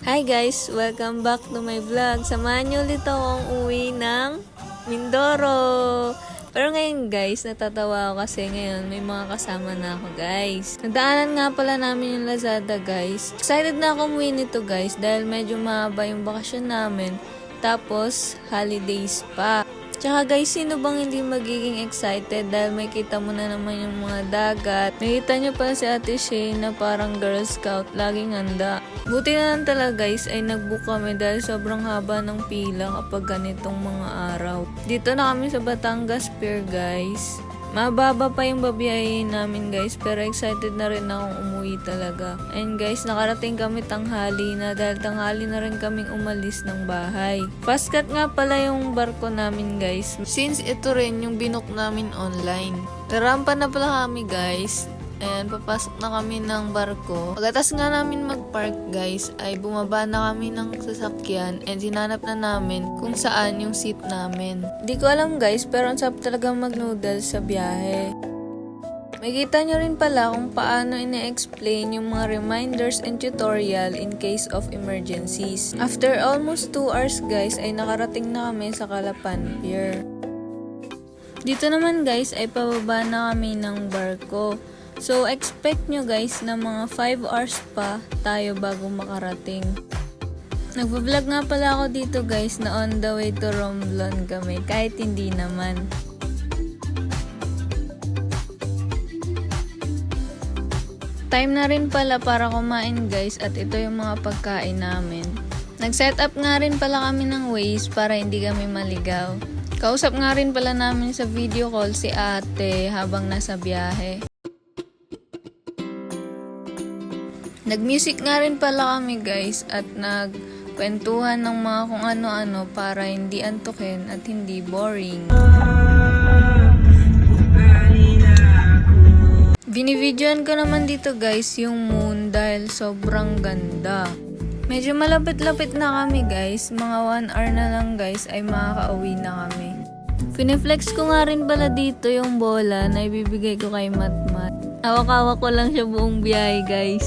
Hi guys! Welcome back to my vlog. Samahan niyo ulit akong uwi ng Mindoro. Pero ngayon guys, natatawa ako kasi ngayon may mga kasama na ako guys. Nagdaanan nga pala namin yung Lazada guys. Excited na ako umuwi nito guys dahil medyo mahaba yung bakasyon namin. Tapos, holidays pa. Tsaka guys, sino bang hindi magiging excited dahil may kita mo na naman yung mga dagat. Nakita nyo pa si Ate Shay na parang Girl Scout, laging handa. Buti na lang talaga guys ay nag-book kami dahil sobrang haba ng pila kapag ganitong mga araw. Dito na kami sa Batangas Pier guys. Mababa pa yung babiyahin namin guys pero excited na rin akong umuwi talaga. And guys, nakarating kami tanghali na dahil tanghali na rin kaming umalis ng bahay. Fast cut nga pala yung barko namin guys since ito rin yung binook namin online. Narampa na pala kami guys. And papasok na kami ng barko. Pagkatas nga namin mag-park guys, ay bumaba na kami ng sasakyan and hinanap na namin kung saan yung seat namin. Di ko alam guys, pero ang sarap talaga mag-noodles sa biyahe. Makikita nyo rin pala kung paano ina-explain yung mga reminders and tutorial in case of emergencies. After almost 2 hours guys, ay nakarating na kami sa Calapan Pier. Dito naman guys, ay pababa na kami ng barko. So, expect nyo guys na mga 5 hours pa tayo bago makarating. Nagpa-vlog nga pala ako dito guys na on the way to Romblon kami, kahit hindi naman. Time na rin pala para kumain guys at ito yung mga pagkain namin. Nag-set up nga rin pala kami ng Waze para hindi kami maligaw. Kausap nga rin pala namin sa video call si ate habang nasa biyahe. Nag-music nga rin pala kami guys at nagkwentuhan ng mga kung ano-ano para hindi antukin at hindi boring. Binividyoan ko naman dito guys yung moon dahil sobrang ganda. Medyo malapit-lapit na kami guys, mga 1 hour na lang guys ay makakauwi na kami. Pineflex ko nga rin pala dito yung bola na ibibigay ko kay Matmat. Hawak-hawak ko lang siya buong biyahe guys.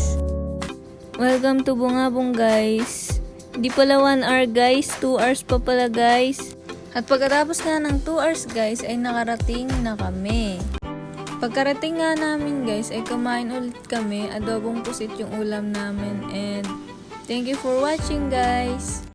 Welcome to Bungabong guys. Di pala 1 hour guys, 2 hours pa pala guys. At pagkatapos nga ng 2 hours guys ay nakarating na kami. Pagkarating nga namin guys ay kumain ulit kami, adobong pusit yung ulam namin and thank you for watching guys.